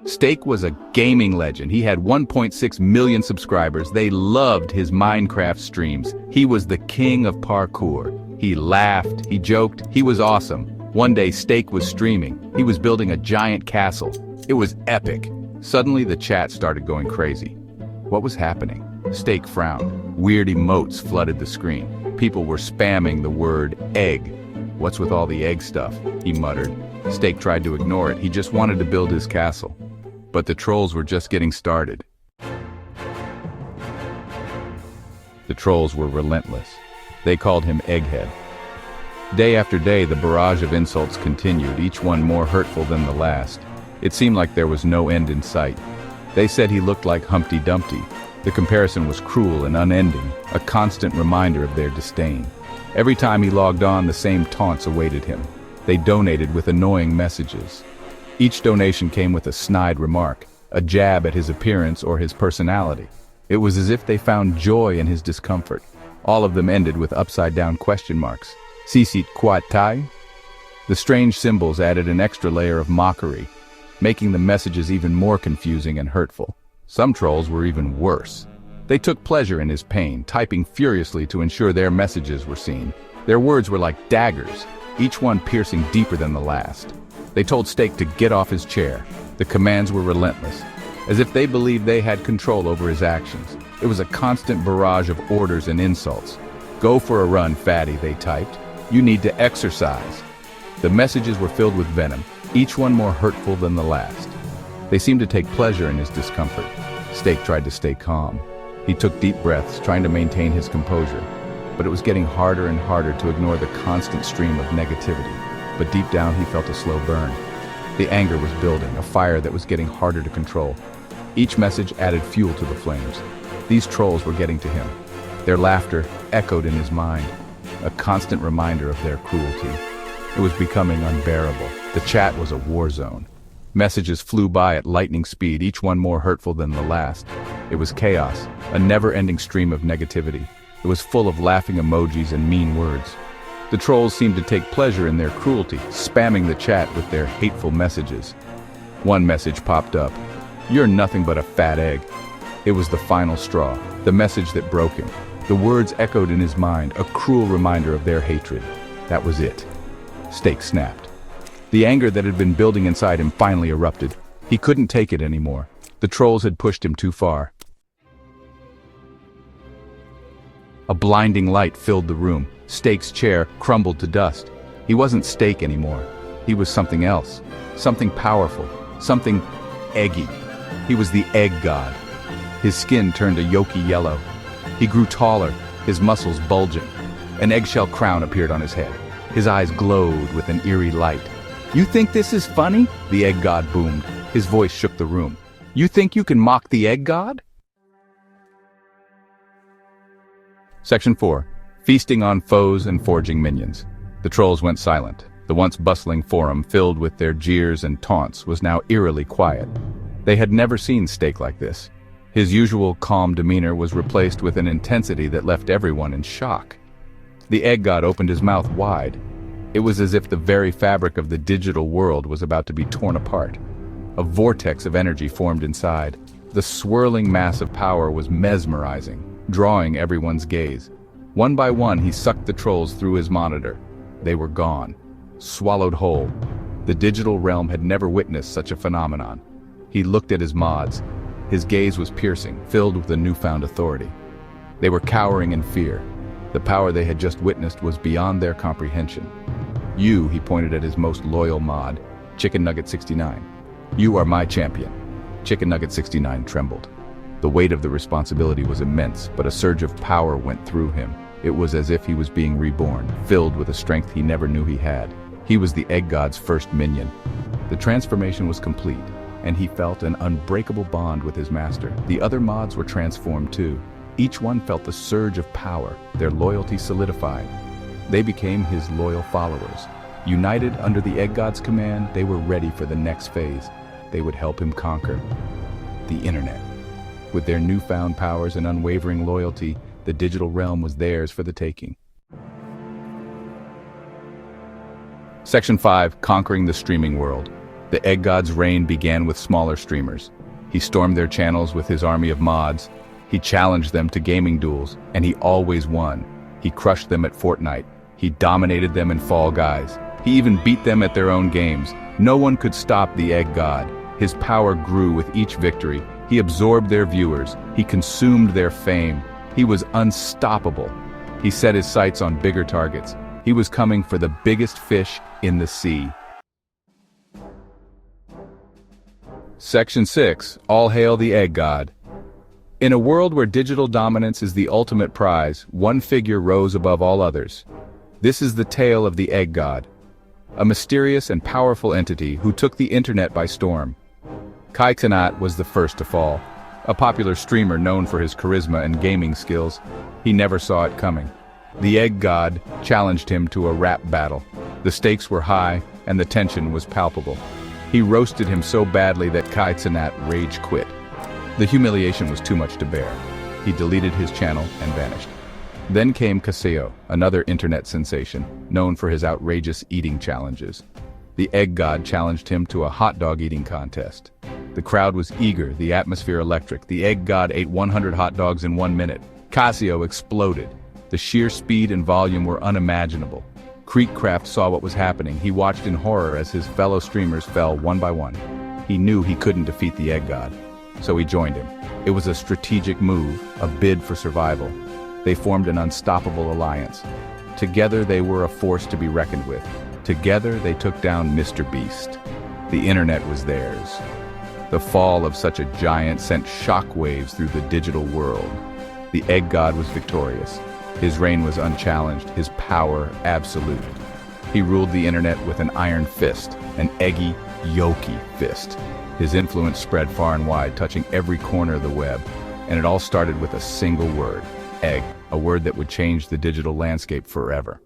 Steak was a gaming legend. He had 1.6 million subscribers. They loved his Minecraft streams. He was the king of parkour. He laughed, he joked, he was awesome. One day, Steak was streaming. He was building a giant castle. It was epic. Suddenly, the chat started going crazy. What was happening? Steak frowned. Weird emotes flooded the screen. People were spamming the word egg. What's with all the egg stuff? He muttered. Steak tried to ignore it. He just wanted to build his castle. But the trolls were just getting started. The trolls were relentless. They called him Egghead. Day after day, the barrage of insults continued, each one more hurtful than the last. It seemed like there was no end in sight. They said he looked like Humpty Dumpty. The comparison was cruel and unending, a constant reminder of their disdain. Every time he logged on, the same taunts awaited him. They donated with annoying messages. Each donation came with a snide remark, a jab at his appearance or his personality. It was as if they found joy in his discomfort. All of them ended with upside-down question marks. Sisit quat tai? The strange symbols added an extra layer of mockery, making the messages even more confusing and hurtful. Some trolls were even worse. They took pleasure in his pain, typing furiously to ensure their messages were seen. Their words were like daggers, each one piercing deeper than the last. They told Steak to get off his chair. The commands were relentless, as if they believed they had control over his actions. It was a constant barrage of orders and insults. Go for a run, fatty, they typed. You need to exercise. The messages were filled with venom, each one more hurtful than the last. They seemed to take pleasure in his discomfort. Steak tried to stay calm. He took deep breaths, trying to maintain his composure. But it was getting harder and harder to ignore the constant stream of negativity. But deep down, he felt a slow burn. The anger was building, a fire that was getting harder to control. Each message added fuel to the flames. These trolls were getting to him. Their laughter echoed in his mind, a constant reminder of their cruelty. It was becoming unbearable. The chat was a war zone. Messages flew by at lightning speed, each one more hurtful than the last. It was chaos, a never-ending stream of negativity. It was full of laughing emojis and mean words. The trolls seemed to take pleasure in their cruelty, spamming the chat with their hateful messages. One message popped up. You're nothing but a fat egg. It was the final straw, the message that broke him. The words echoed in his mind, a cruel reminder of their hatred. That was it. Steak snapped. The anger that had been building inside him finally erupted. He couldn't take it anymore. The trolls had pushed him too far. A blinding light filled the room. Steak's chair crumbled to dust. He wasn't Steak anymore. He was something else. Something powerful. Something eggy. He was the Egg God. His skin turned a yolky yellow. He grew taller, his muscles bulging. An eggshell crown appeared on his head. His eyes glowed with an eerie light. You think this is funny? The Egg God boomed. His voice shook the room. You think you can mock the Egg God? Section 4. Feasting on foes and forging minions. The trolls went silent. The once bustling forum, filled with their jeers and taunts, was now eerily quiet. They had never seen Steak like this. His usual calm demeanor was replaced with an intensity that left everyone in shock. The Egg God opened his mouth wide. It was as if the very fabric of the digital world was about to be torn apart. A vortex of energy formed inside. The swirling mass of power was mesmerizing, drawing everyone's gaze. One by one, he sucked the trolls through his monitor. They were gone, swallowed whole. The digital realm had never witnessed such a phenomenon. He looked at his mods. His gaze was piercing, filled with a newfound authority. They were cowering in fear. The power they had just witnessed was beyond their comprehension. You, he pointed at his most loyal mod, Chicken Nugget 69. You are my champion. Chicken Nugget 69 trembled. The weight of the responsibility was immense, but a surge of power went through him. It was as if he was being reborn, filled with a strength he never knew he had. He was the Egg God's first minion. The transformation was complete, and he felt an unbreakable bond with his master. The other mods were transformed too. Each one felt the surge of power, their loyalty solidified. They became his loyal followers. United under the Egg God's command, they were ready for the next phase. They would help him conquer the internet. With their newfound powers and unwavering loyalty, the digital realm was theirs for the taking. Section 5. Conquering the Streaming World. The Egg God's reign began with smaller streamers. He stormed their channels with his army of mods. He challenged them to gaming duels, and he always won. He crushed them at Fortnite. He dominated them in Fall Guys. He even beat them at their own games. No one could stop the Egg God. His power grew with each victory. He absorbed their viewers. He consumed their fame. He was unstoppable. He set his sights on bigger targets. He was coming for the biggest fish in the sea. Section 6. All Hail the Egg God. In a world where digital dominance is the ultimate prize, one figure rose above all others. This is the tale of the Egg God, a mysterious and powerful entity who took the internet by storm. Kai Cenat was the first to fall. A popular streamer known for his charisma and gaming skills, he never saw it coming. The Egg God challenged him to a rap battle. The stakes were high, and the tension was palpable. He roasted him so badly that Kai Cenat rage quit. The humiliation was too much to bear. He deleted his channel and vanished. Then came Casio, another internet sensation, known for his outrageous eating challenges. The Egg God challenged him to a hot dog eating contest. The crowd was eager, the atmosphere electric. The Egg God ate 100 hot dogs in 1 minute. Casio exploded. The sheer speed and volume were unimaginable. Creekcraft saw what was happening. He watched in horror as his fellow streamers fell one by one. He knew he couldn't defeat the Egg God, so he joined him. It was a strategic move, a bid for survival. They formed an unstoppable alliance. Together they were a force to be reckoned with. Together they took down Mr. Beast. The internet was theirs. The fall of such a giant sent shockwaves through the digital world. The Egg God was victorious. His reign was unchallenged, his power absolute. He ruled the internet with an iron fist, an eggy, yolky fist. His influence spread far and wide, touching every corner of the web. And it all started with a single word, egg, a word that would change the digital landscape forever.